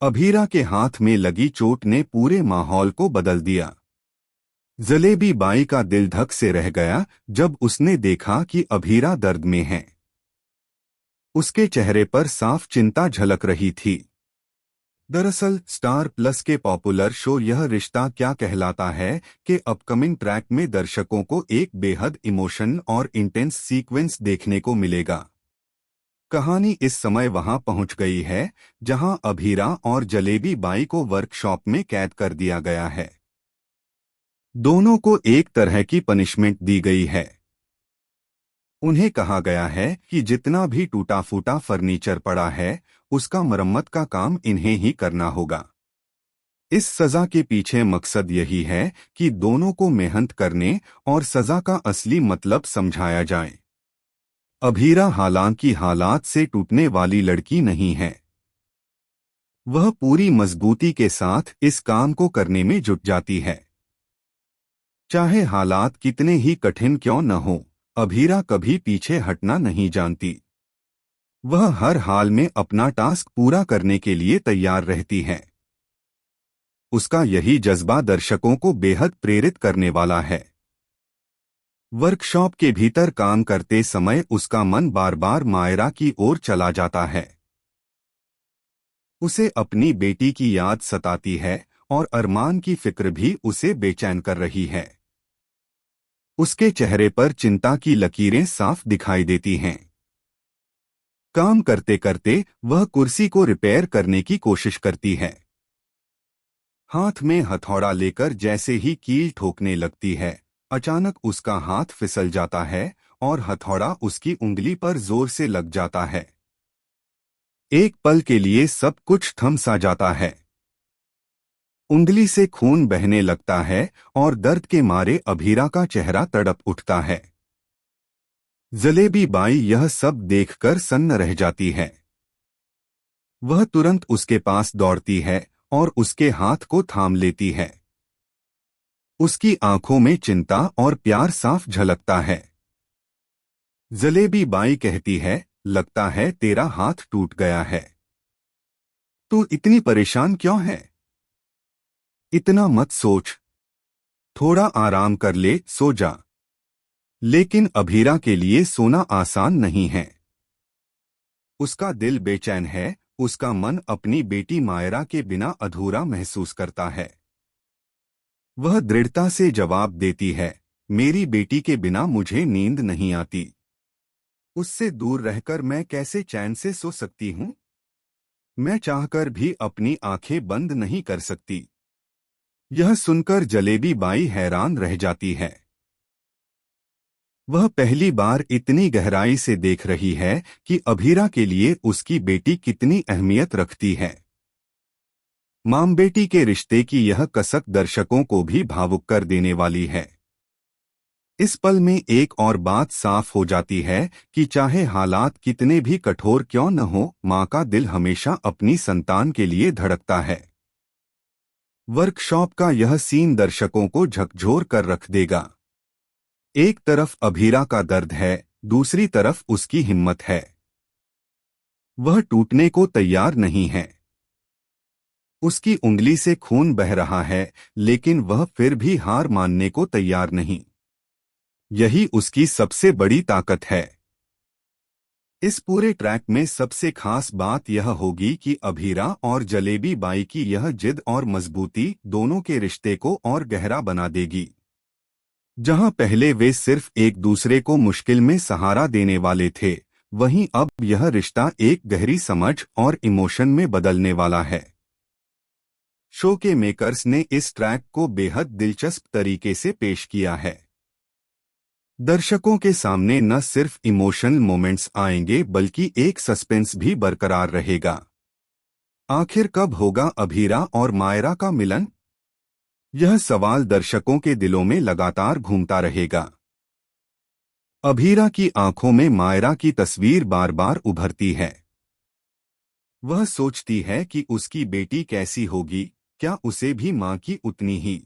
अभीरा के हाथ में लगी चोट ने पूरे माहौल को बदल दिया। जलेबी बाई का दिल धक से रह गया जब उसने देखा कि अभीरा दर्द में है। उसके चेहरे पर साफ चिंता झलक रही थी। दरअसल स्टार प्लस के पॉपुलर शो यह रिश्ता क्या कहलाता है के अपकमिंग ट्रैक में दर्शकों को एक बेहद इमोशन और इंटेंस सीक्वेंस देखने को मिलेगा। कहानी इस समय वहां पहुंच गई है जहां अभीरा और जलेबी बाई को वर्कशॉप में कैद कर दिया गया है। दोनों को एक तरह की पनिशमेंट दी गई है। उन्हें कहा गया है कि जितना भी टूटा फूटा फर्नीचर पड़ा है उसका मरम्मत का काम इन्हें ही करना होगा। इस सजा के पीछे मकसद यही है कि दोनों को मेहनत करने और सजा का असली मतलब समझाया जाए। अभीरा हालांकि हालात से टूटने वाली लड़की नहीं है। वह पूरी मजबूती के साथ इस काम को करने में जुट जाती है। चाहे हालात कितने ही कठिन क्यों न हो, अभीरा कभी पीछे हटना नहीं जानती। वह हर हाल में अपना टास्क पूरा करने के लिए तैयार रहती है। उसका यही जज्बा दर्शकों को बेहद प्रेरित करने वाला है। वर्कशॉप के भीतर काम करते समय उसका मन बार बार मायरा की ओर चला जाता है। उसे अपनी बेटी की याद सताती है और अरमान की फिक्र भी उसे बेचैन कर रही है। उसके चेहरे पर चिंता की लकीरें साफ दिखाई देती हैं। काम करते करते वह कुर्सी को रिपेयर करने की कोशिश करती है। हाथ में हथौड़ा लेकर जैसे ही कील ठोकने लगती है, अचानक उसका हाथ फिसल जाता है और हथौड़ा उसकी उंगली पर जोर से लग जाता है। एक पल के लिए सब कुछ थम सा जाता है। उंगली से खून बहने लगता है और दर्द के मारे अभीरा का चेहरा तड़प उठता है। जलेबी बाई यह सब देखकर सन्न रह जाती है। वह तुरंत उसके पास दौड़ती है और उसके हाथ को थाम लेती है। उसकी आंखों में चिंता और प्यार साफ झलकता है। जलेबी बाई कहती है, लगता है तेरा हाथ टूट गया है। तू इतनी परेशान क्यों है? इतना मत सोच, थोड़ा आराम कर ले, सो जा। लेकिन अभीरा के लिए सोना आसान नहीं है। उसका दिल बेचैन है, उसका मन अपनी बेटी मायरा के बिना अधूरा महसूस करता है। वह दृढ़ता से जवाब देती है, मेरी बेटी के बिना मुझे नींद नहीं आती। उससे दूर रहकर मैं कैसे चैन से सो सकती हूँ? मैं चाहकर भी अपनी आंखें बंद नहीं कर सकती। यह सुनकर जलेबी बाई हैरान रह जाती है। वह पहली बार इतनी गहराई से देख रही है कि अभीरा के लिए उसकी बेटी कितनी अहमियत रखती है। मां बेटी के रिश्ते की यह कसक दर्शकों को भी भावुक कर देने वाली है। इस पल में एक और बात साफ हो जाती है कि चाहे हालात कितने भी कठोर क्यों न हो, मां का दिल हमेशा अपनी संतान के लिए धड़कता है। वर्कशॉप का यह सीन दर्शकों को झकझोर कर रख देगा। एक तरफ अभीरा का दर्द है, दूसरी तरफ उसकी हिम्मत है। वह टूटने को तैयार नहीं है। उसकी उंगली से खून बह रहा है, लेकिन वह फिर भी हार मानने को तैयार नहीं। यही उसकी सबसे बड़ी ताकत है। इस पूरे ट्रैक में सबसे खास बात यह होगी कि अभीरा और जलेबी बाई की यह जिद और मजबूती दोनों के रिश्ते को और गहरा बना देगी। जहां पहले वे सिर्फ एक दूसरे को मुश्किल में सहारा देने वाले थे, वहीं अब यह रिश्ता एक गहरी समझ और इमोशन में बदलने वाला है। शो के मेकर्स ने इस ट्रैक को बेहद दिलचस्प तरीके से पेश किया है। दर्शकों के सामने न सिर्फ इमोशनल मोमेंट्स आएंगे बल्कि एक सस्पेंस भी बरकरार रहेगा। आखिर कब होगा अभीरा और मायरा का मिलन? यह सवाल दर्शकों के दिलों में लगातार घूमता रहेगा। अभीरा की आंखों में मायरा की तस्वीर बार बार उभरती है। वह सोचती है कि उसकी बेटी कैसी होगी, क्या उसे भी मां की उतनी ही